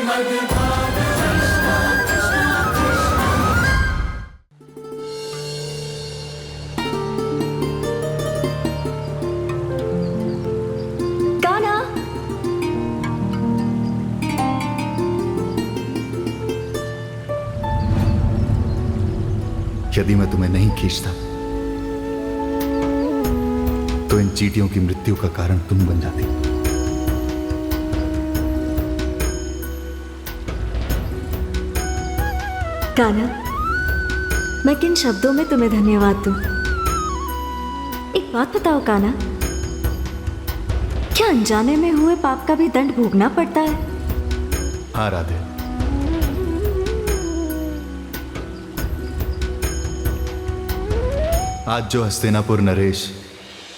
कान्हा, यदि मैं तुम्हें नहीं खींचता तो इन चींटियों की मृत्यु का कारण तुम बन जाती। कान्हा, मैं किन शब्दों में तुम्हें धन्यवाद दूं? एक बात बताओ कान्हा, क्या अनजाने में हुए पाप का भी दंड भोगना पड़ता है? हाँ राधे, आज जो हस्तिनापुर नरेश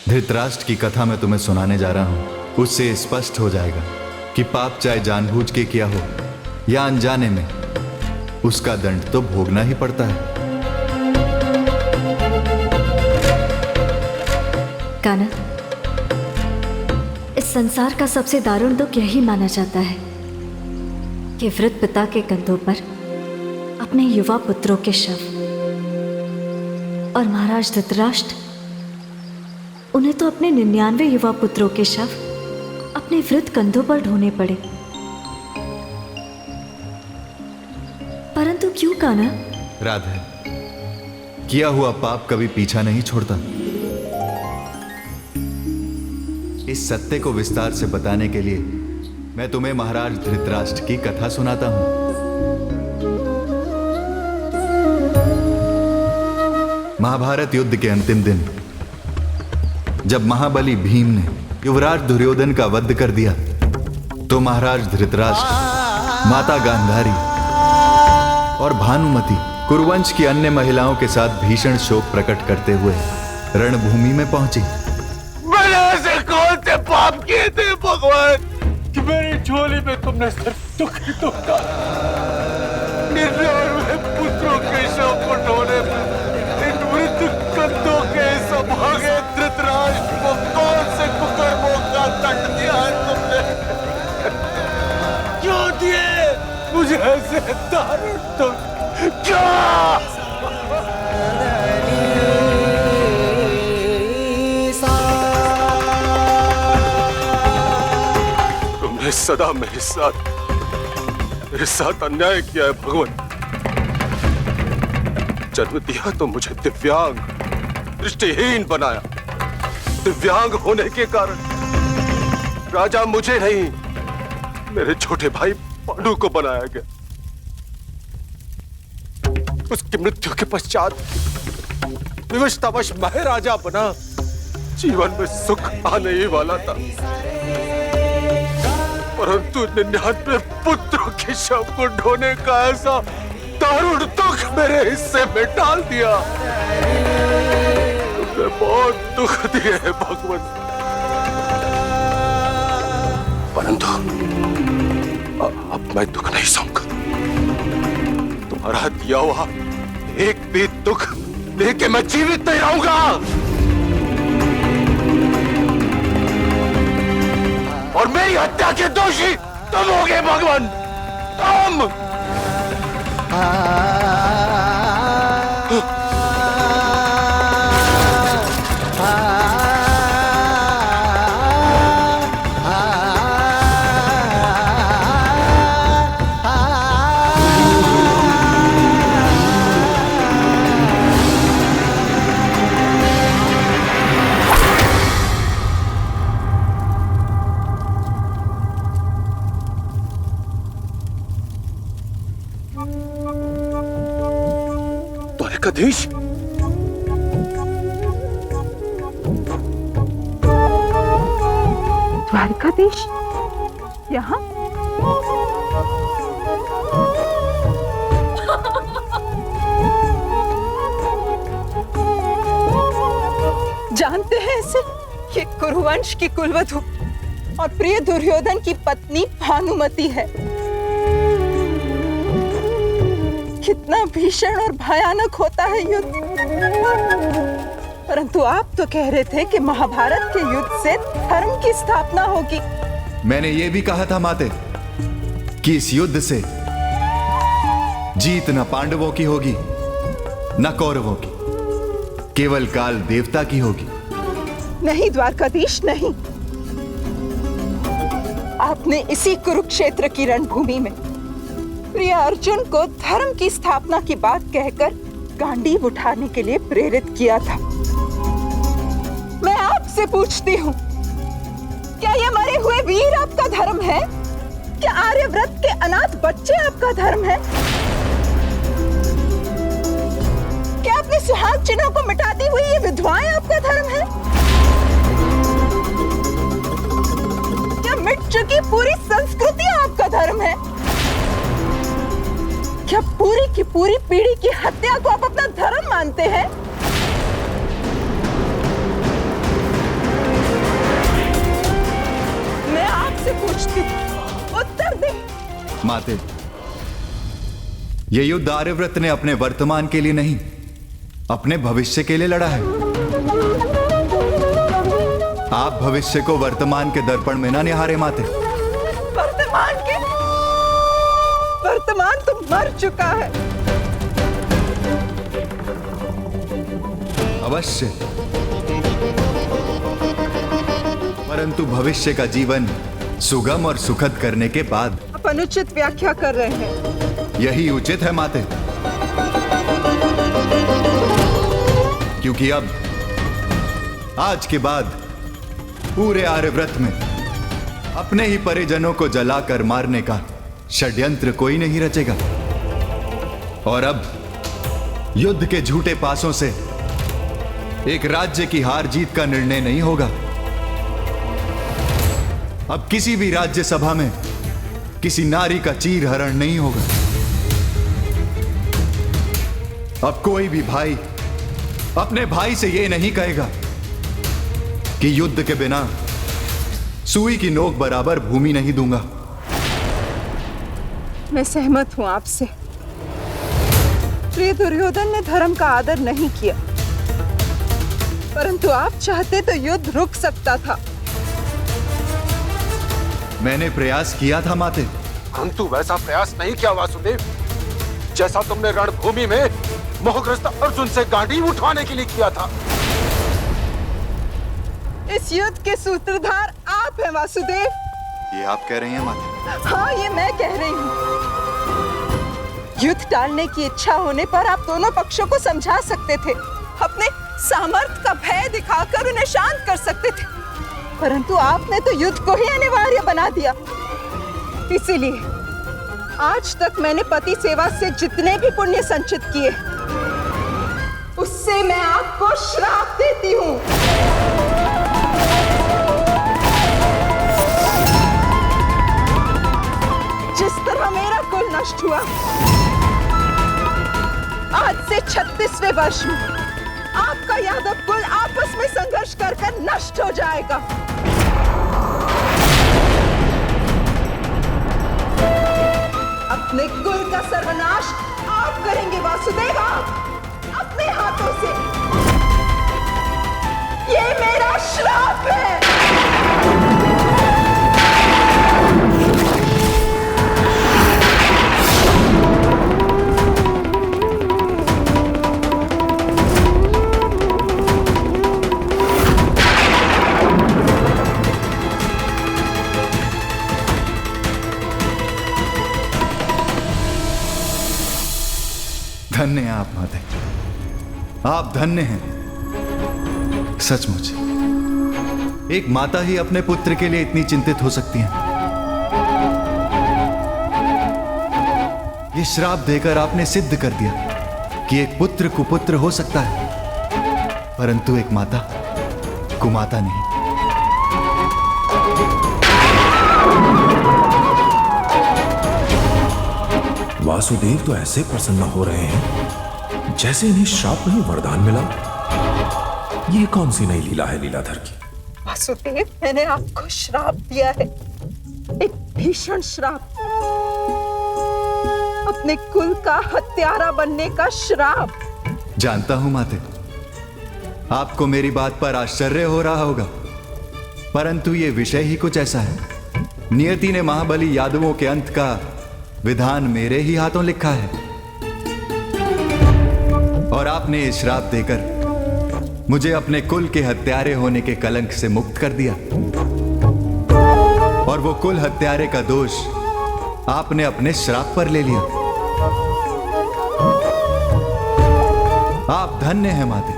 धृतराष्ट्र की कथा मैं तुम्हें सुनाने जा रहा हूं, उससे स्पष्ट हो जाएगा कि पाप चाहे जानबूझ के किया हो या अनजाने में, उसका दंड तो भोगना ही पड़ता है। कान्हा, इस संसार का सबसे दारुण दुख यही माना जाता है कि वृद्ध पिता के कंधों पर अपने युवा पुत्रों के शव, और महाराज धृतराष्ट्र, उन्हें तो अपने 99 युवा पुत्रों के शव अपने वृद्ध कंधों पर ढोने पड़े। परंतु क्यों कान्हा? राधे, किया हुआ पाप कभी पीछा नहीं छोड़ता। इस सत्य को विस्तार से बताने के लिए मैं तुम्हें महाराज धृतराष्ट्र की कथा सुनाता हूं। महाभारत युद्ध के अंतिम दिन जब महाबली भीम ने युवराज दुर्योधन का वध कर दिया, तो महाराज धृतराष्ट्र, माता गांधारी और भानुमति कुरुवंश की अन्य महिलाओं के साथ भीषण शोक प्रकट करते हुए रणभूमि में पहुंची। मैंने ऐसे कौन से पाप किए थे भगवान कि मेरी झोली में तुमने सिर्फ दुख ही दुख डाला? निर्दोष पुत्रों के शव को ढोने में इन मृत्यु कंधों के सभागे धृतराष्ट्र को कौन से कुकर्मों का दंड दिया है तुमने? क्यों दिए मुझे ऐसे दारुण दुख? क्यों? तुमने सदा मेरे साथ अन्याय किया है भगवान। जन्म दिया तो मुझे दिव्यांग, दृष्टिहीन बनाया। दिव्यांग होने के कारण राजा मुझे नहीं, मेरे छोटे भाई पांडु को बनाया गया। उसकी मृत्यु के पश्चात विवशतावश मैं राजा बना। जीवन में सुख आने ही वाला था, परंतु 99 पुत्रों के शव को ढोने का ऐसा दारुण दुख मेरे हिस्से में डाल दिया। तुमने बहुत दुख दिए है भगवान, परंतु अब मैं दुख नहीं सहूंगा। तुम्हारा दिया हुआ एक भी दुख लेके मैं जीवित नहीं रहूंगा। और मेरी हत्या के दोषी तुम होगे भगवान, तुम। द्वारकाधीश, द्वारकाधीश यहाँ? जानते हैं इसे? ये कुरुवंश की कुलवधु और प्रिय दुर्योधन की पत्नी भानुमति है। कितना भीषण और भयानक होता है युद्ध। परंतु आप तो कह रहे थे कि महाभारत के युद्ध से धर्म की स्थापना होगी। मैंने ये भी कहा था माते कि इस युद्ध से जीत न पांडवों की होगी न कौरवों की, केवल काल देवता की होगी। नहीं द्वारकाधीश, नहीं। आपने इसी कुरुक्षेत्र की रणभूमि में प्रिय अर्जुन को धर्म की स्थापना की बात कहकर गांडीव उठाने के लिए प्रेरित किया था। मैं आपसे पूछती हूँ, क्या ये मरे हुए वीर आपका धर्म है? क्या आर्यव्रत के अनाथ बच्चे आपका धर्म है? क्या अपने सुहाग चिन्हों को मिटाती हुई ये विधवाएं आपका धर्म है? क्या मिट चुकी पूरी संस्कृति आपका धर्म है? क्या पूरी की पूरी पीढ़ी की हत्या को आप अपना धर्म मानते हैं? मैं आपसे पूछती हूँ, उत्तर दें। माते, यह युद्ध आर्यव्रत ने अपने वर्तमान के लिए नहीं, अपने भविष्य के लिए लड़ा है। आप भविष्य को वर्तमान के दर्पण में ना निहारे माते। वर्तमान तो मर चुका है। अवश्य, परंतु भविष्य का जीवन सुगम और सुखद करने के बाद। आप अनुचित व्याख्या कर रहे हैं। यही उचित है माते, क्योंकि अब आज के बाद पूरे आर्यव्रत में अपने ही परिजनों को जलाकर मारने का षड्यंत्र कोई नहीं रचेगा। और अब युद्ध के झूठे पासों से एक राज्य की हार जीत का निर्णय नहीं होगा। अब किसी भी राज्य सभा में किसी नारी का चीरहरण नहीं होगा। अब कोई भी भाई अपने भाई से यह नहीं कहेगा कि युद्ध के बिना सुई की नोक बराबर भूमि नहीं दूंगा। मैं सहमत हूं आपसे। प्रिय दुर्योधन ने धर्म का आदर नहीं किया, परंतु आप चाहते तो युद्ध रुक सकता था। मैंने प्रयास किया था माते, परंतु वैसा प्रयास नहीं किया वासुदेव, जैसा तुमने रणभूमि में मोहग्रस्त अर्जुन से गांडीव उठवाने के लिए किया था। इस युद्ध के सूत्रधार आप हैं वासुदेव। ये आप कह रही हैं माते? हाँ, ये मैं कह रही हूँ। युद्ध टालने की इच्छा होने पर आप दोनों पक्षों को समझा सकते थे, अपने सामर्थ्य का भय दिखाकर उन्हें शांत कर सकते थे, परंतु आपने तो युद्ध को ही अनिवार्य बना दिया। इसीलिए आज तक मैंने पति सेवा से जितने भी पुण्य संचित किए, उससे मैं आपको श्राप देती हूँ। जिस तरह मेरा कुल नष्ट हुआ, आज से 36वें वर्ष में आपका यादव कुल आपस में संघर्ष कर नष्ट हो जाएगा। अपने कुल का सर्वनाश आप करेंगे वासुदेव, आप अपने हाथों से। ये मेरा श्राप है। धन्य हैं आप माते, आप धन्य हैं सचमुच। एक माता ही अपने पुत्र के लिए इतनी चिंतित हो सकती हैं। ये श्राप देकर आपने सिद्ध कर दिया कि एक पुत्र कुपुत्र हो सकता है, परंतु एक माता कुमाता नहीं। वासुदेव तो ऐसे प्रसन्न हो रहे हैं जैसे इन्हें श्राप नहीं वरदान मिला। ये कौन सी नई लीला है लीलाधर की? वासुदेव, मैंने आपको श्राप दिया है, एक भीषण श्राप, अपने कुल का हत्यारा बनने का श्राप। जानता हूं माते, आपको मेरी बात पर आश्चर्य हो रहा होगा, परंतु ये विषय ही कुछ ऐसा है। नियति ने महाबली यादवों के अंत का विधान मेरे ही हाथों लिखा है और आपने ये श्राप देकर मुझे अपने कुल के हत्यारे होने के कलंक से मुक्त कर दिया और वो कुल हत्यारे का दोष आपने अपने श्राप पर ले लिया। आप धन्य हैं माते,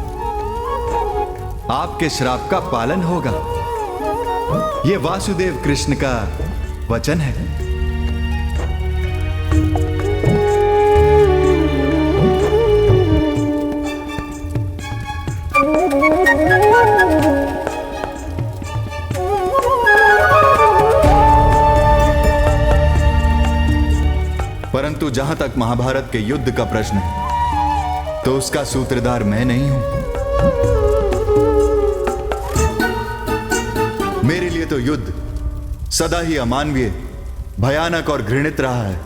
आपके श्राप का पालन होगा। ये वासुदेव कृष्ण का वचन है। परंतु जहां तक महाभारत के युद्ध का प्रश्न है तो उसका सूत्रधार मैं नहीं हूं। मेरे लिए तो युद्ध सदा ही अमानवीय, भयानक और घृणित रहा है।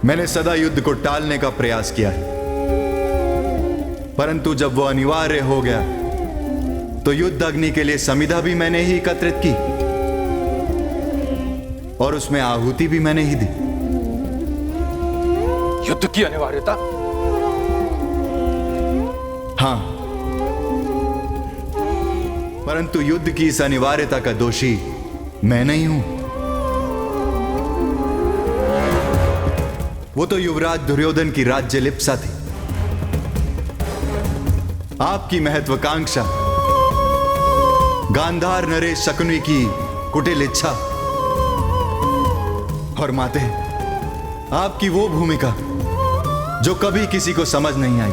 मैंने सदा युद्ध को टालने का प्रयास किया है, परंतु जब वो अनिवार्य हो गया तो युद्ध अग्नि के लिए समिधा भी मैंने ही एकत्रित की और उसमें आहुति भी मैंने ही दी। युद्ध की अनिवार्यता? हां, परंतु युद्ध की इस अनिवार्यता का दोषी मैं नहीं हूं। वो तो युवराज दुर्योधन की राज्य लिप्सा थी, आपकी महत्वाकांक्षा, गांधार नरेश शकुनी की कुटिल इच्छा और माते आपकी वो भूमिका जो कभी किसी को समझ नहीं आई,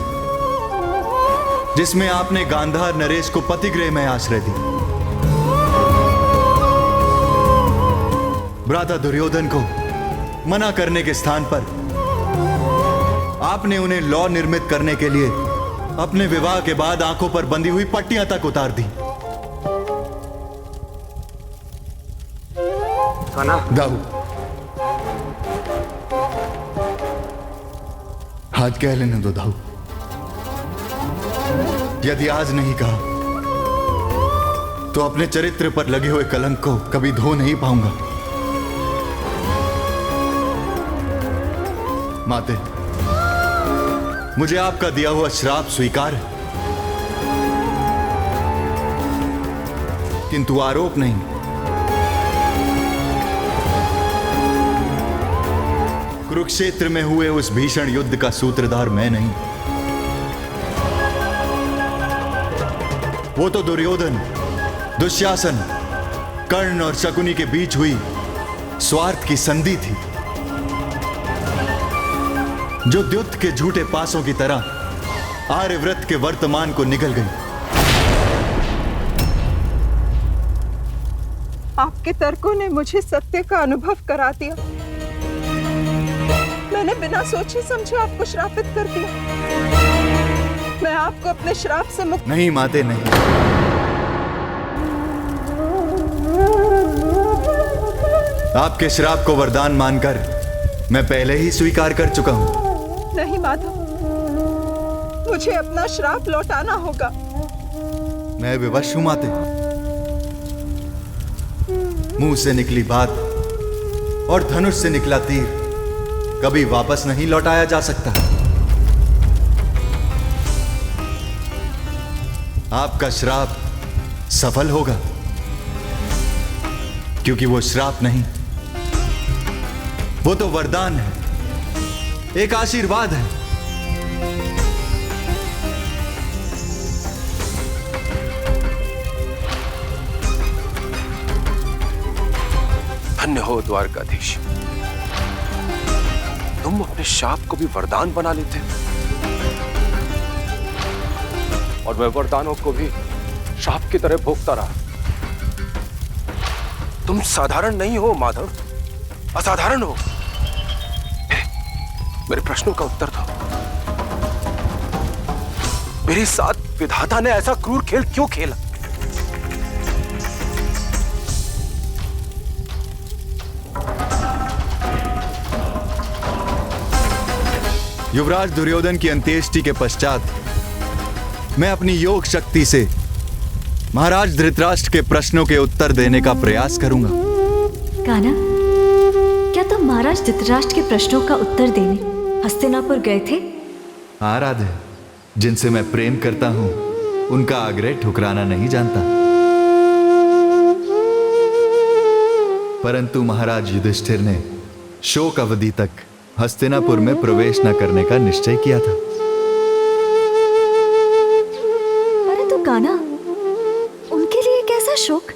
जिसमें आपने गांधार नरेश को पतिगृह में आश्रय दी। भ्राता दुर्योधन को मना करने के स्थान पर आपने उन्हें लौ निर्मित करने के लिए अपने विवाह के बाद आंखों पर बंधी हुई पट्टियां तक उतार दी। दाऊ, आज कह लेने दो दाऊ। यदि आज नहीं कहा तो अपने चरित्र पर लगे हुए कलंक को कभी धो नहीं पाऊंगा। माते, मुझे आपका दिया हुआ श्राप स्वीकार है, किंतु आरोप नहीं। कुरुक्षेत्र में हुए उस भीषण युद्ध का सूत्रधार मैं नहीं। वो तो दुर्योधन, दुशासन, कर्ण और शकुनी के बीच हुई स्वार्थ की संधि थी, जो द्युत के झूठे पासों की तरह आर्यव्रत के वर्तमान को निगल गई। आपके तर्कों ने मुझे सत्य का अनुभव करा दिया। मैंने बिना सोचे समझे आपको श्रापित कर दिया। मैं आपको अपने श्राप से मुक्त नहीं माते, नहीं। आपके श्राप को वरदान मानकर मैं पहले ही स्वीकार कर चुका हूं। नहीं माधव, मुझे अपना श्राप लौटाना होगा। मैं विवश हूं माते। मुंह से निकली बात और धनुष से निकला तीर कभी वापस नहीं लौटाया जा सकता। आपका श्राप सफल होगा, क्योंकि वो श्राप नहीं, वो तो वरदान है, एक आशीर्वाद है। धन्य हो द्वारकाधीश, तुम अपने शाप को भी वरदान बना लेते और मैं वरदानों को भी शाप की तरह भोगता रहा। तुम साधारण नहीं हो माधव, असाधारण हो। मेरे प्रश्नों का उत्तर दो। मेरे साथ विधाता ने ऐसा क्रूर खेल क्यों खेला? युवराज दुर्योधन की अंत्येष्टि के पश्चात मैं अपनी योग शक्ति से महाराज धृतराष्ट्र के प्रश्नों के उत्तर देने का प्रयास करूंगा। कान्हा, क्या तुम महाराज धृतराष्ट्र के प्रश्नों का उत्तर देने हस्तिनापुर गए थे? हाँ राधे, जिनसे मैं प्रेम करता हूं उनका आग्रह ठुकराना नहीं जानता। परंतु महाराज युधिष्ठिर ने शोक अवधि तक हस्तिनापुर में प्रवेश न करने का निश्चय किया था। परंतु कान्हा, उनके लिए कैसा शोक?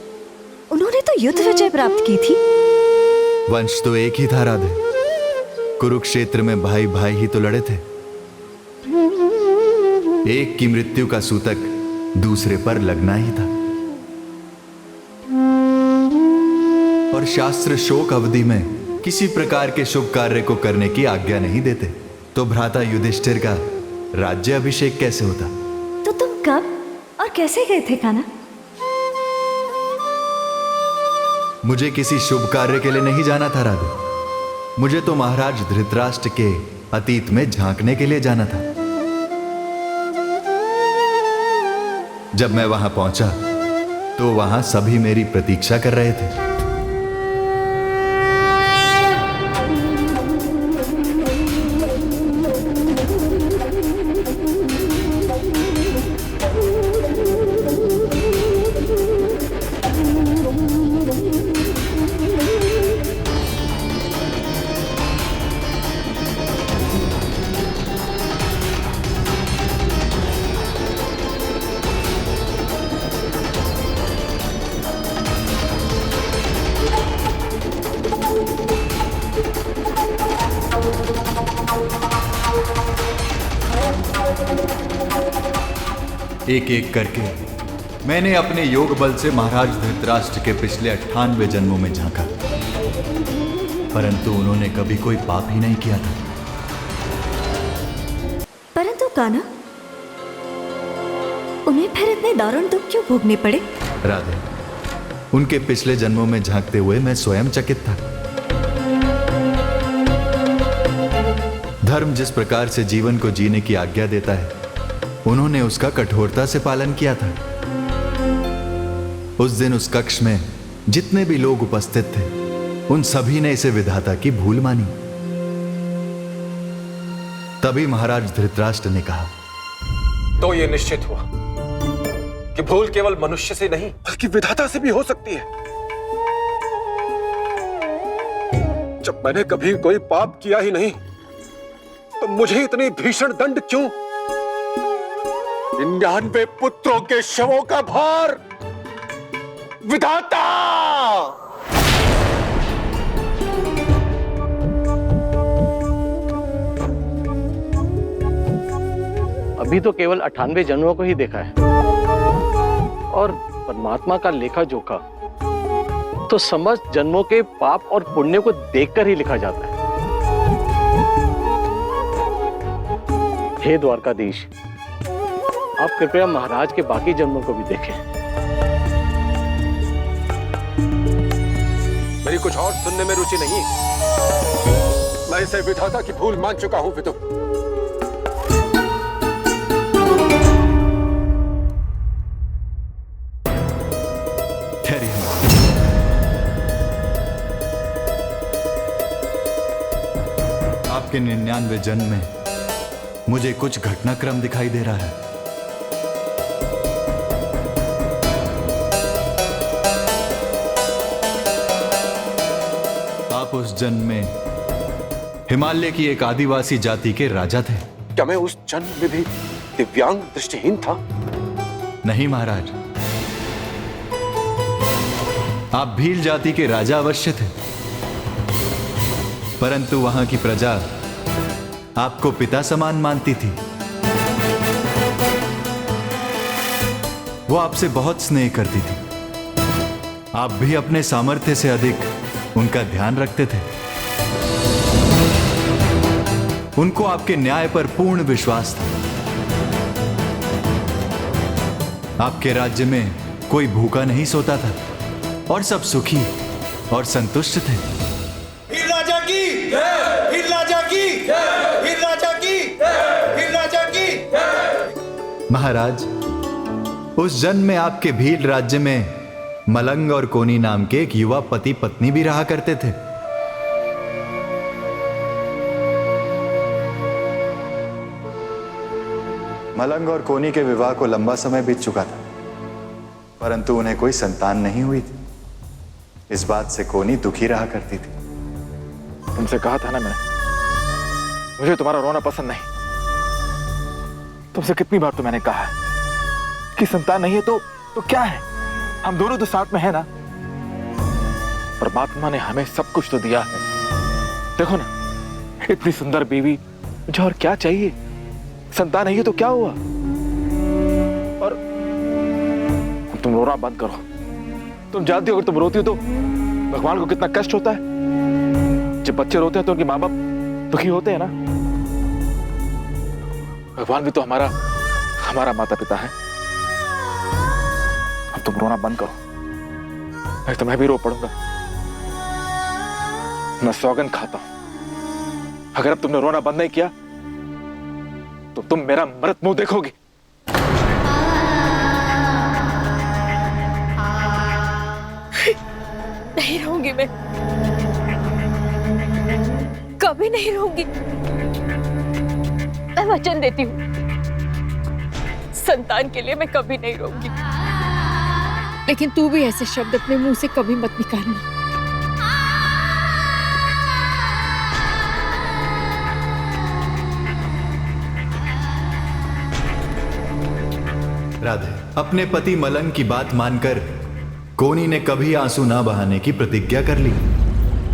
उन्होंने तो युद्ध विजय प्राप्त की थी। वंश तो एक ही था राधे। कुरुक्षेत्र में भाई भाई ही तो लड़े थे। एक की मृत्यु का सूतक दूसरे पर लगना ही था। और शास्त्र शोक अवधि में किसी प्रकार के शुभ कार्य को करने की आज्ञा नहीं देते, तो भ्राता युधिष्ठिर का राज्य अभिषेक कैसे होता? तो तुम कब और कैसे गए थे कान्हा? मुझे किसी शुभ कार्य के लिए नहीं जाना था राधे। मुझे तो महाराज धृतराष्ट्र के अतीत में झांकने के लिए जाना था। जब मैं वहां पहुंचा तो वहां सभी मेरी प्रतीक्षा कर रहे थे। एक एक करके मैंने अपने योग बल से महाराज धृतराष्ट्र के पिछले 98 जन्मों में झांका, परंतु उन्होंने कभी कोई पाप ही नहीं किया था। परंतु कान्हा, उन्हें फिर इतने दारुण दुख क्यों भोगने पड़े? राधे, उनके पिछले जन्मों में झांकते हुए मैं स्वयं चकित था। धर्म जिस प्रकार से जीवन को जीने की आज्ञा देता है, उन्होंने उसका कठोरता से पालन किया था। उस दिन उस कक्ष में जितने भी लोग उपस्थित थे, उन सभी ने इसे विधाता की भूल मानी। तभी महाराज धृतराष्ट्र ने कहा, तो ये निश्चित हुआ कि भूल केवल मनुष्य से नहीं बल्कि विधाता से भी हो सकती है। जब मैंने कभी कोई पाप किया ही नहीं, तो मुझे इतनी भीषण दंड क्यों? 99 पुत्रों के शवों का भार विधाता! अभी तो केवल 98 जन्मों को ही देखा है, और परमात्मा का लेखा जोखा तो समस्त जन्मों के पाप और पुण्य को देखकर ही लिखा जाता है। हे द्वारकाधीश, आप कृपया महाराज के बाकी जन्मों को भी देखें। मेरी कुछ और सुनने में रुचि नहीं। मैं इसे विधाता की भूल मान चुका हूं। विदु, आपके 99 जन्म में मुझे कुछ घटनाक्रम दिखाई दे रहा है। आप उस जन्म में हिमालय की एक आदिवासी जाति के राजा थे। क्या मैं उस जन्म में भी दिव्यांग दृष्टिहीन था? नहीं महाराज, आप भील जाति के राजा अवश्य थे, परंतु वहां की प्रजा आपको पिता समान मानती थी। वो आपसे बहुत स्नेह करती थी। आप भी अपने सामर्थ्य से अधिक उनका ध्यान रखते थे। उनको आपके न्याय पर पूर्ण विश्वास था। आपके राज्य में कोई भूखा नहीं सोता था और सब सुखी और संतुष्ट थे। भील राजा की जय! भील राजा की जय! भील राजा की जय! भील राजा की महाराज, उस जन्म में आपके भील राज्य में मलंग और कोनी नाम के एक युवा पति पत्नी भी रहा करते थे। मलंग और कोनी के विवाह को लंबा समय बीत चुका था, परंतु उन्हें कोई संतान नहीं हुई थी। इस बात से कोनी दुखी रहा करती थी। तुमसे कहा था ना मैंने, मुझे तुम्हारा रोना पसंद नहीं। तुमसे कितनी बार तो मैंने कहा है कि संतान नहीं है तो क्या है, हम दोनों तो साथ में है ना। परमात्मा ने हमें सब कुछ तो दिया है। देखो ना, इतनी सुंदर बीवी, मुझे और क्या चाहिए। संतान नहीं है तो क्या हुआ। और तुम रोना बंद करो। तुम जानती हो अगर तुम रोती हो तो भगवान को कितना कष्ट होता है। जब बच्चे रोते हैं तो उनके माँ बाप दुखी होते हैं ना। भगवान भी तो हमारा माता पिता है। अब तुम रोना बंद करो, नहीं तो मैं भी रो पड़ूंगा। मैं सौगंध खाता हूं, अगर अब तुमने रोना बंद नहीं किया तो तुम मेरा मृत मुंह देखोगे। नहीं रहूंगी मैं, कभी नहीं रहूंगी। मैं वचन देती हूँ, संतान के लिए मैं कभी नहीं रहूंगी। लेकिन तू भी ऐसे शब्द अपने मुंह से कभी मत निकालना। राधे अपने पति मलंग की बात मानकर कोनी ने कभी आंसू ना बहाने की प्रतिज्ञा कर ली।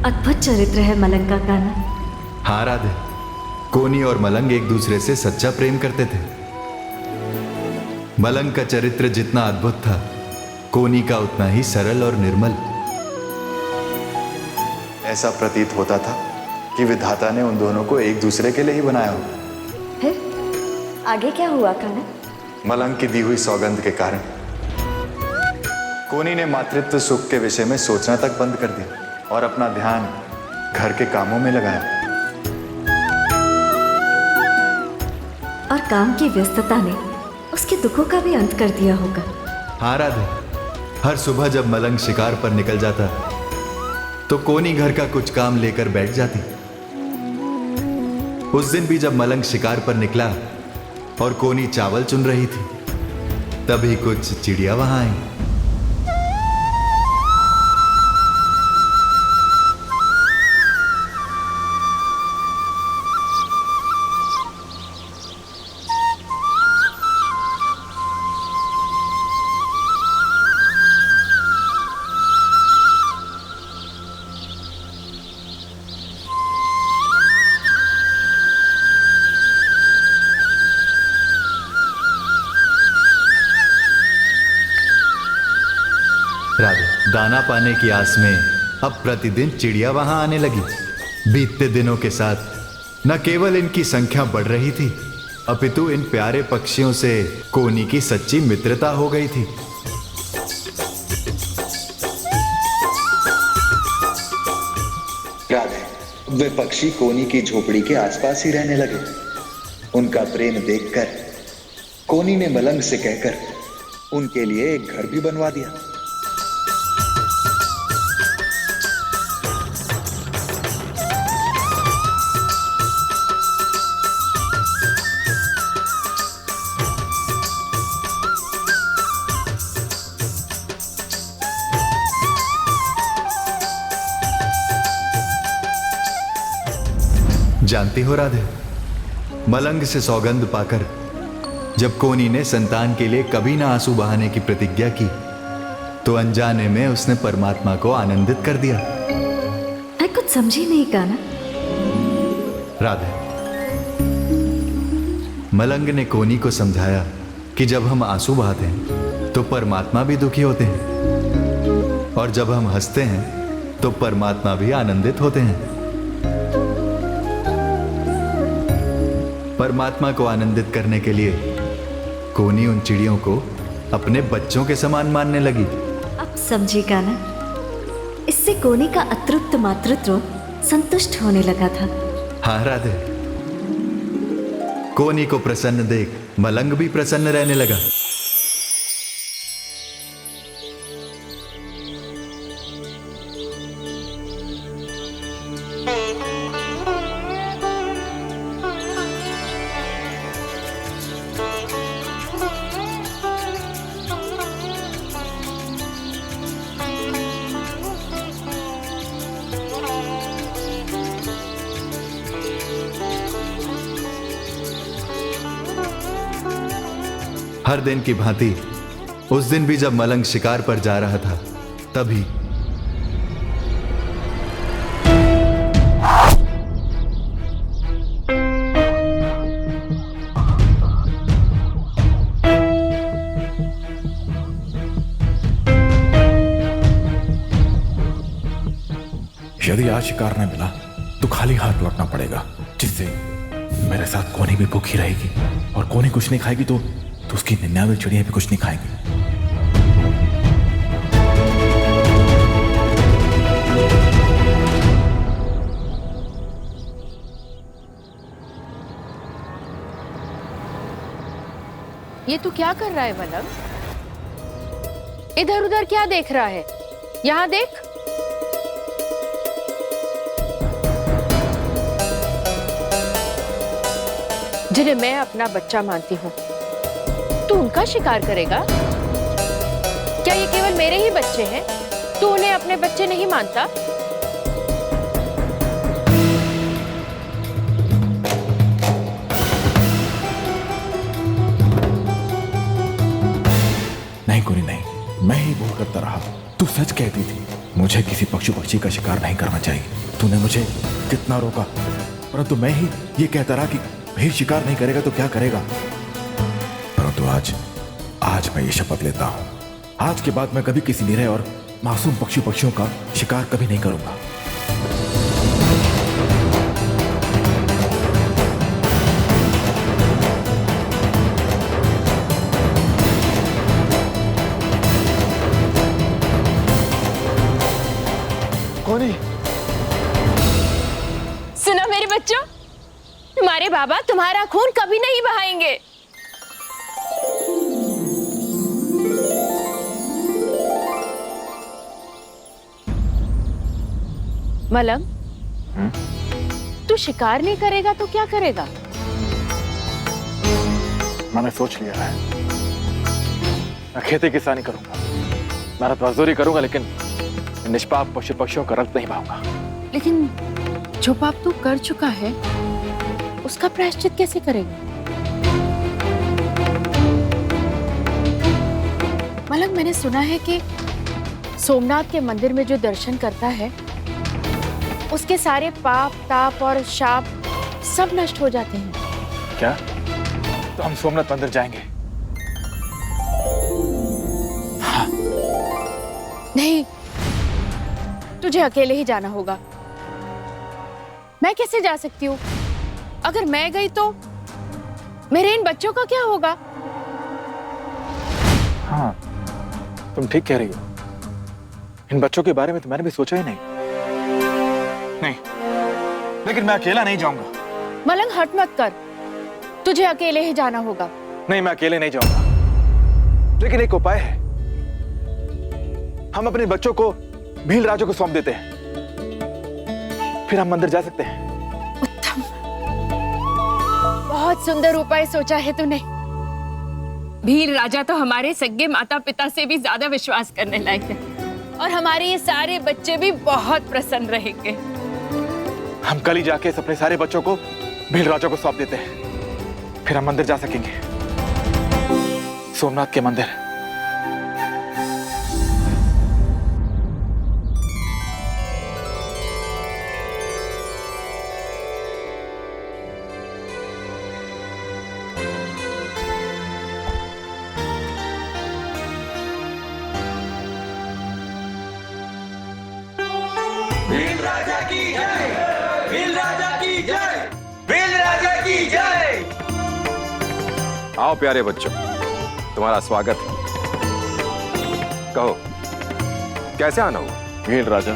अद्भुत चरित्र है मलंग का कान्हा। हाँ राधे, कोनी और मलंग एक दूसरे से सच्चा प्रेम करते थे। मलंग का चरित्र जितना अद्भुत था, कोनी का उतना ही सरल और निर्मल। ऐसा प्रतीत होता था कि विधाता ने उन दोनों को एक दूसरे के लिए ही बनाया हो। फिर आगे क्या हुआ कान्हा? मलंग की दी हुई सौगंध के कारण कोनी ने मातृत्व सुख के विषय में सोचना तक बंद कर दिया और अपना ध्यान घर के कामों में लगाया। और काम की व्यस्तता ने उसके दुखों का भी अंत कर दिया होगा। हाँ राधे, हर सुबह जब मलंग शिकार पर निकल जाता तो कोनी घर का कुछ काम लेकर बैठ जाती। उस दिन भी जब मलंग शिकार पर निकला और कोनी चावल चुन रही थी, तभी कुछ चिड़िया वहां आई। राधे दाना पाने की आस में अब प्रतिदिन चिड़िया वहां आने लगी। बीतते दिनों के साथ न केवल इनकी संख्या बढ़ रही थी, अपितु इन प्यारे पक्षियों से कोनी की सच्ची मित्रता हो गई थी। राधे, वे पक्षी कोनी की झोपड़ी के आसपास ही रहने लगे। उनका प्रेम देखकर कोनी ने मलंग से कहकर उनके लिए एक घर भी बनवा दिया। जानती हो राधे, मलंग से सौगंध पाकर जब कोनी ने संतान के लिए कभी ना आंसू बहाने की प्रतिज्ञा की, तो अनजाने में उसने परमात्मा को आनंदित कर दिया। मैं कुछ समझी नहीं कान्हा। राधे, मलंग ने कोनी को समझाया कि जब हम आंसू बहाते हैं तो परमात्मा भी दुखी होते हैं, और जब हम हंसते हैं तो परमात्मा भी आनंदित होते हैं। परमात्मा को आनंदित करने के लिए कोनी उन चिड़ियों को अपने बच्चों के समान मानने लगी। अब समझी कान्हा। इससे कोनी का अतृप्त मातृत्व संतुष्ट होने लगा था। हाँ राधे, कोनी को प्रसन्न देख मलंग भी प्रसन्न रहने लगा। हर दिन की भांति उस दिन भी जब मलंग शिकार पर जा रहा था, तभी यदि आज शिकार न मिला तो खाली हाथ लौटना पड़ेगा, जिससे मेरे साथ कोनी भी भूखी रहेगी और कोनी कुछ नहीं खाएगी तो उसकी 99 चिड़िया भी कुछ नहीं खाएंगी। ये तू क्या कर रहा है मलंग? इधर उधर क्या देख रहा है? यहाँ देख। जिन्हें मैं अपना बच्चा मानती हूँ, तू उनका शिकार करेगा? क्या ये केवल मेरे ही बच्चे हैं? तू उन्हें अपने बच्चे नहीं मानता? नहीं कोनी नहीं, मैं ही भूल करता रहा। तू सच कहती थी, मुझे किसी पशु पक्षी का शिकार नहीं करना चाहिए। तूने मुझे कितना रोका, परंतु मैं ही ये कहता रहा कि भीड़ शिकार नहीं करेगा तो क्या करेगा। परंतु आज मैं ये शपथ लेता हूं, आज के बाद मैं कभी किसी निरह और मासूम पक्षियों का शिकार कभी नहीं करूंगा। कोनी, सुनो मेरे बच्चों, तुम्हारे बाबा तुम्हारा खून कभी नहीं बहाएंगे। मलंग, तू शिकार नहीं करेगा तो क्या करेगा? मैंने सोच लिया है, मैं खेती किसानी करूंगा, मेहनत मजदूरी करूंगा, लेकिन निष्पाप पशु पक्षियों का रक्त नहीं बहाऊंगा। लेकिन जो पाप तू कर चुका है उसका प्रायश्चित कैसे करेगा? मलंग, मैंने सुना है कि सोमनाथ के मंदिर में जो दर्शन करता है उसके सारे पाप ताप और शाप सब नष्ट हो जाते हैं। क्या? तो हम सोमनाथ मंदिर जाएंगे? हाँ। नहीं, तुझे अकेले ही जाना होगा। मैं कैसे जा सकती हूँ? अगर मैं गई तो मेरे इन बच्चों का क्या होगा? हाँ, तुम ठीक कह रही हो। इन बच्चों के बारे में तो मैंने भी सोचा ही नहीं। लेकिन मैं अकेला नहीं जाऊंगा। मलंग, हट मत कर, तुझे अकेले ही जाना होगा। नहीं, मैं अकेले नहीं जाऊंगा, लेकिन एक उपाय है। हम अपने बच्चों को भील राजा को सौंप देते हैं, फिर हम मंदिर जा सकते हैं। उत्तम, बहुत सुंदर उपाय सोचा है तूने। भील राजा तो हमारे सगे माता पिता से भी ज्यादा विश्वास करने लायक है, और हमारे ये सारे बच्चे भी बहुत प्रसन्न रहेंगे। हम कल ही जाके अपने सारे बच्चों को भील राजा को सौंप देते हैं, फिर हम मंदिर जा सकेंगे, सोमनाथ के मंदिर। भील राजा की जय, भील राजा की जय, भील राजा की जय। आओ प्यारे बच्चों, तुम्हारा स्वागत है। कहो, कैसे आना हुआ? भील राजा,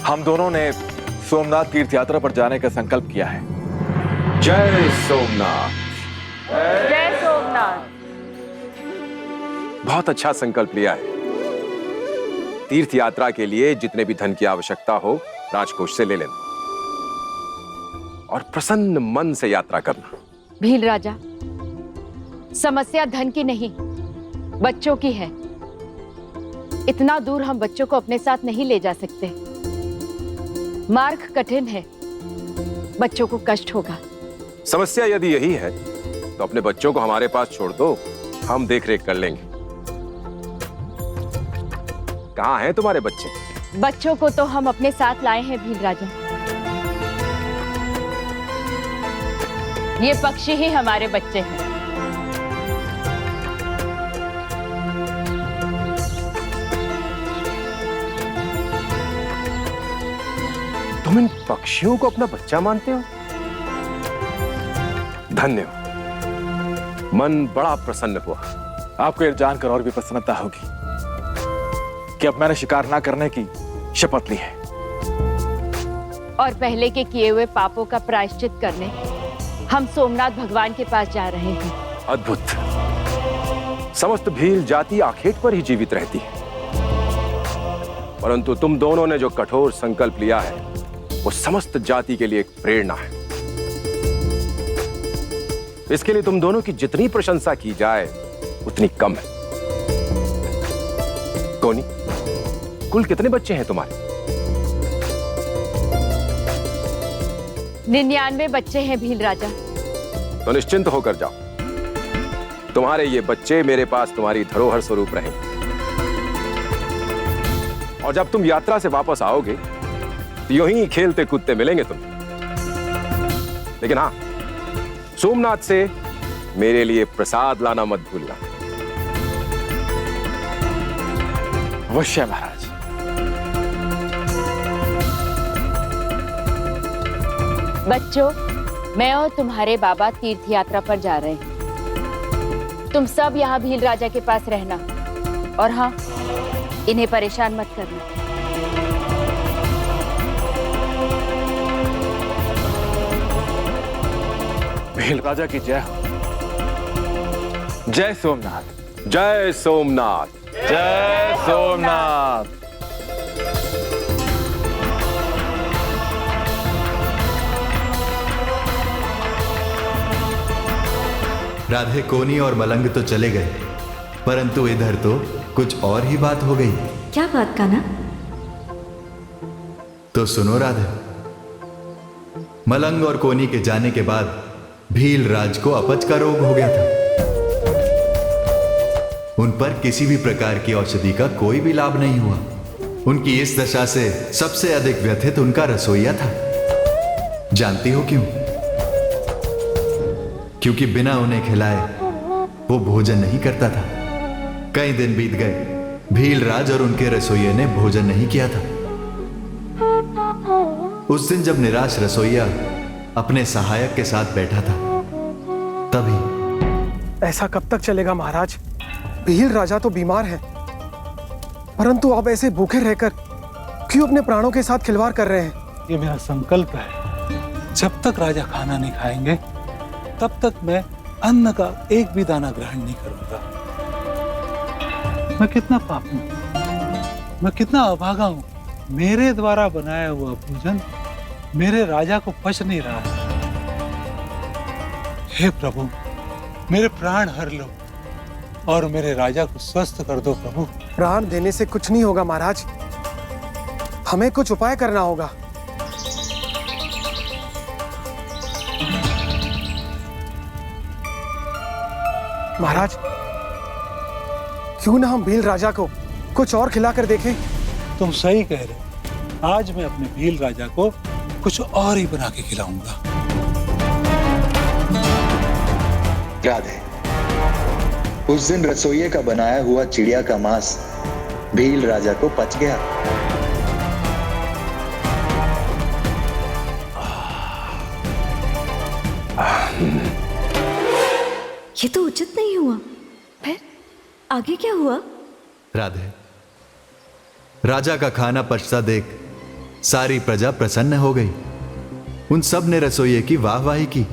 हम दोनों ने सोमनाथ तीर्थ यात्रा पर जाने का संकल्प किया है। जय सोमनाथ। जय सोमनाथ। बहुत अच्छा संकल्प लिया है। तीर्थ यात्रा के लिए जितने भी धन की आवश्यकता हो राजकोष से ले लेना और प्रसन्न मन से यात्रा करना। भील राजा, समस्या धन की नहीं, बच्चों की है। इतना दूर हम बच्चों को अपने साथ नहीं ले जा सकते। मार्ग कठिन है, बच्चों को कष्ट होगा। समस्या यदि यही है तो अपने बच्चों को हमारे पास छोड़ दो, हम देख रेख कर लेंगे। कहाँ हैं तुम्हारे बच्चे? बच्चों को तो हम अपने साथ लाए हैं भील राजा। ये पक्षी ही हमारे बच्चे हैं। तुम इन पक्षियों को अपना बच्चा मानते हो? धन्य हो, मन बड़ा प्रसन्न हुआ। आपको ये जानकर और भी प्रसन्नता होगी कि अब मैंने शिकार ना करने की शपथ ली है और पहले के किए हुए पापों का प्रायश्चित करने हम सोमनाथ भगवान के पास जा रहे हैं। अद्भुत। समस्त भील जाति आखेट पर ही जीवित रहती है, परंतु तुम दोनों ने जो कठोर संकल्प लिया है वो समस्त जाति के लिए एक प्रेरणा है। इसके लिए तुम दोनों की जितनी प्रशंसा की जाए उतनी कम है। कोनी, कुल कितने बच्चे हैं तुम्हारे? 99 बच्चे हैं भील राजा। तो निश्चिंत होकर जाओ, तुम्हारे ये बच्चे मेरे पास तुम्हारी धरोहर स्वरूप रहेंगे। और जब तुम यात्रा से वापस आओगे तो यूं ही खेलते कूदते मिलेंगे तुम। लेकिन हाँ, सोमनाथ से मेरे लिए प्रसाद लाना मत भूलना। अवश्य महाराज। बच्चों, मैं और तुम्हारे बाबा तीर्थ यात्रा पर जा रहे हैं। तुम सब यहाँ भील राजा के पास रहना और हाँ, इन्हें परेशान मत करना। भील राजा की जय हो। जय सोमनाथ। जय सोमनाथ। जय सोमनाथ। राधे, कोनी और मलंग तो चले गए, परंतु इधर तो कुछ और ही बात हो गई। क्या बात कान्हा? तो सुनो राधे, मलंग और कोनी के जाने के बाद भील राज को अपच का रोग हो गया था। उन पर किसी भी प्रकार की औषधि का कोई भी लाभ नहीं हुआ। उनकी इस दशा से सबसे अधिक व्यथित उनका रसोइया था। जानती हो क्यों? क्योंकि बिना उन्हें खिलाए वो भोजन नहीं करता था। कई दिन बीत गए, भील राज और उनके रसोइये ने भोजन नहीं किया था। उस दिन जब निराश रसोइया अपने सहायक के साथ बैठा था, तभी ऐसा कब तक चलेगा महाराज? भील राजा तो बीमार है, परंतु अब ऐसे भूखे रहकर क्यों अपने प्राणों के साथ खिलवाड़ कर रहे हैं? ये मेरा संकल्प है, जब तक राजा खाना नहीं खाएंगे तब तक मैं अन्न का एक भी दाना ग्रहण नहीं करूंगा। मैं कितना पापी हूं, मैं कितना अभागा हूं। मेरे द्वारा बनाया हुआ भोजन मेरे राजा को पच नहीं रहा है। हे प्रभु, मेरे प्राण हर लो और मेरे राजा को स्वस्थ कर दो प्रभु। प्राण देने से कुछ नहीं होगा महाराज, हमें कुछ उपाय करना होगा। महाराज, क्यों ना हम भील राजा को कुछ और खिलाकर देखें? तुम सही कह रहे हो। आज मैं अपने भील राजा को कुछ और ही बना के खिलाऊंगा। राधे, उस दिन रसोइये का बनाया हुआ चिड़िया का मांस भील राजा को पच गया। ये तो उचित नहीं हुआ। फिर आगे क्या हुआ? राधे, राजा का खाना पचता देख सारी प्रजा प्रसन्न हो गई। उन सब ने रसोइये की वाहवाही की,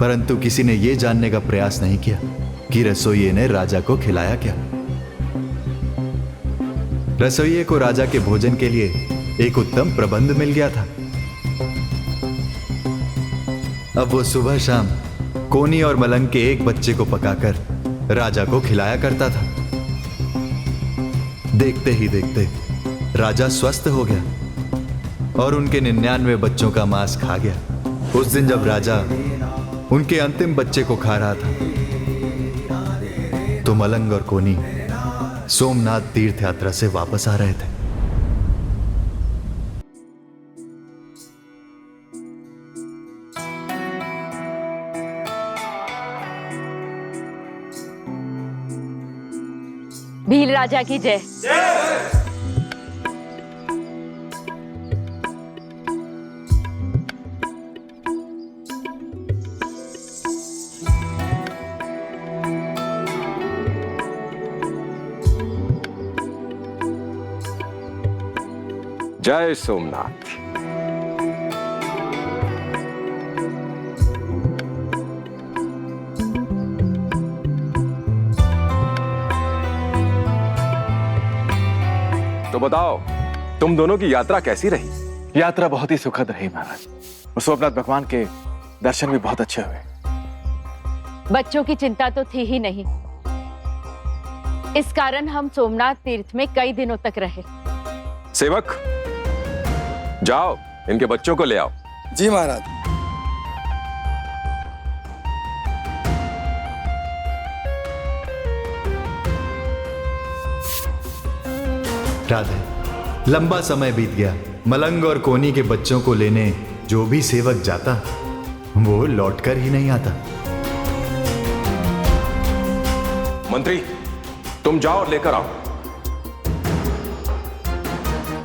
परंतु किसी ने यह जानने का प्रयास नहीं किया कि रसोइये ने राजा को खिलाया क्या। रसोइये को राजा के भोजन के लिए एक उत्तम प्रबंध मिल गया था। अब वो सुबह शाम कोनी और मलंग के एक बच्चे को पकाकर राजा को खिलाया करता था। देखते ही देखते राजा स्वस्थ हो गया और उनके 99 बच्चों का मांस खा गया। उस दिन जब राजा उनके अंतिम बच्चे को खा रहा था, तो मलंग और कोनी सोमनाथ तीर्थ यात्रा से वापस आ रहे थे। भील राजा की जय। जय सोमनाथ। तो बताओ, तुम दोनों की यात्रा कैसी रही? यात्रा बहुत ही सुखद रही महाराज, और सोमनाथ भगवान के दर्शन भी बहुत अच्छे हुए। बच्चों की चिंता तो थी ही नहीं, इस कारण हम सोमनाथ तीर्थ में कई दिनों तक रहे। सेवक, जाओ इनके बच्चों को ले आओ। जी महाराज। राधे, लंबा समय बीत गया। मलंग और कोनी के बच्चों को लेने जो भी सेवक जाता, वो लौटकर ही नहीं आता। मंत्री, तुम जाओ और लेकर आओ।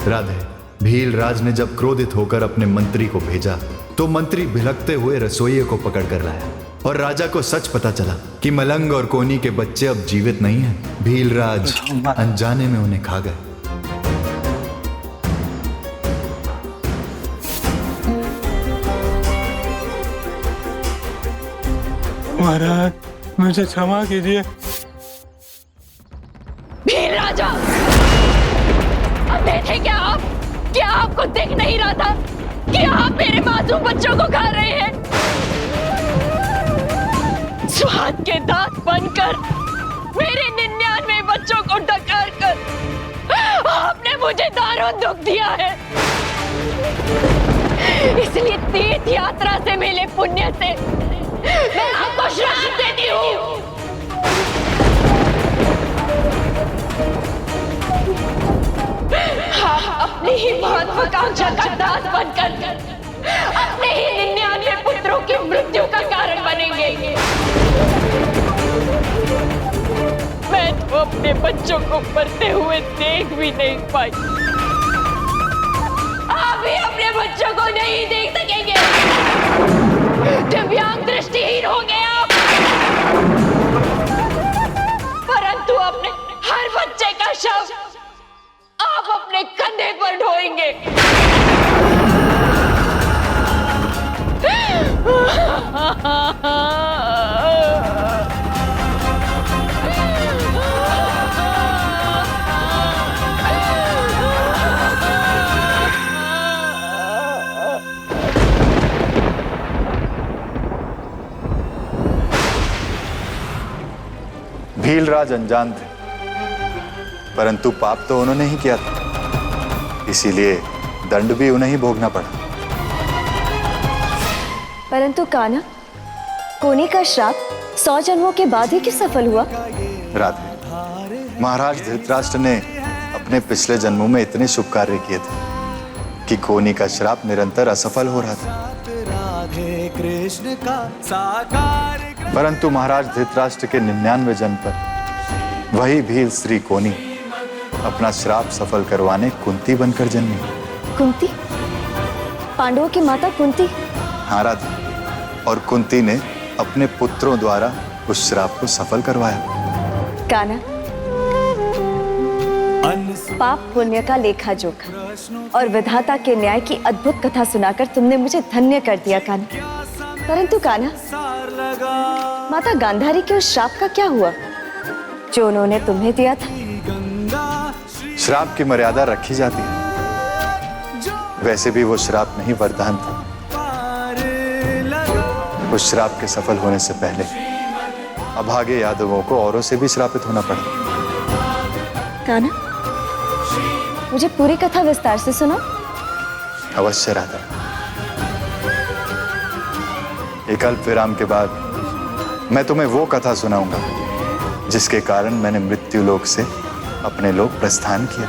राधे, भीलराज ने जब क्रोधित होकर अपने मंत्री को भेजा, तो मंत्री भिलकते हुए रसोइये को पकड़कर लाया, और राजा को सच पता चला कि मलंग और कोनी के बच्चे अब जीवित नहीं हैं। भीलराज अनजाने में उन्हें खा गए। महाराज, मुझे क्षमा कीजिए। भील राजा, अब देखे क्या आपको देख नहीं रहा था कि आप मेरे मासूम बच्चों को खा रहे हैं? स्वाद के दांत बनकर मेरे 99 बच्चों को डकार कर आपने मुझे दारुण दुख दिया है। इसलिए तीर्थ यात्रा से मिले पुण्य से मैं आपको श्राप देती हूँ। अपनी ही महत्वाकांक्षा का दास बनकर अपने ही 99 पुत्रों की मृत्यु का कारण बनेंगे। मैं तो अपने बच्चों को मरते हुए देख भी नहीं पाई, आप भी अपने बच्चों को नहीं देख सकेंगे। दिव्यांग दृष्टिहीन हो गए आप, परंतु अपने हर बच्चे का शव आप अपने कंधे पर ढोएंगे। भीलराज अनजान थे, परंतु पाप तो उन्होंने ही किया था, इसीलिए दंड भी उन्हें ही भोगना पड़ा। परंतु कान्हा, कोनी का श्राप 100 जन्मों के बाद ही क्यों सफल हुआ? राधे, महाराज धृतराष्ट्र ने अपने पिछले जन्मों में इतने शुभ कार्य किए थे कि कोनी का श्राप निरंतर असफल हो रहा था। परंतु महाराज धृतराष्ट्र के 99 जन्म पर वही भील श्री कोनी अपना श्राप सफल करवाने कुंती बनकर जन्मी। कुंती? पांडवों की माता कुंती? हाँ राधे, और कुंती ने अपने पुत्रों द्वारा उस श्राप को सफल करवाया। कान्हा, पाप पुण्य का लेखा जोखा और विधाता के न्याय की अद्भुत कथा सुनाकर तुमने मुझे धन्य कर दिया कान्हा। परंतु कान्हा, माता गांधारी के उस श्राप का क्या हुआ जो उन्होंने तुम्हें दिया था? श्राप की मर्यादा रखी जाती है, वैसे भी वो श्राप नहीं वरदान था। उस श्राप के सफल होने से पहले अभागे यादवों को औरों से भी श्रापित होना पड़ा। कान्हा, मुझे पूरी कथा विस्तार से सुनो। अवश्य राधा। एक अल्प विराम के बाद मैं तुम्हें वो कथा सुनाऊंगा जिसके कारण मैंने मृत्यु लोक से अपने लोक प्रस्थान किया।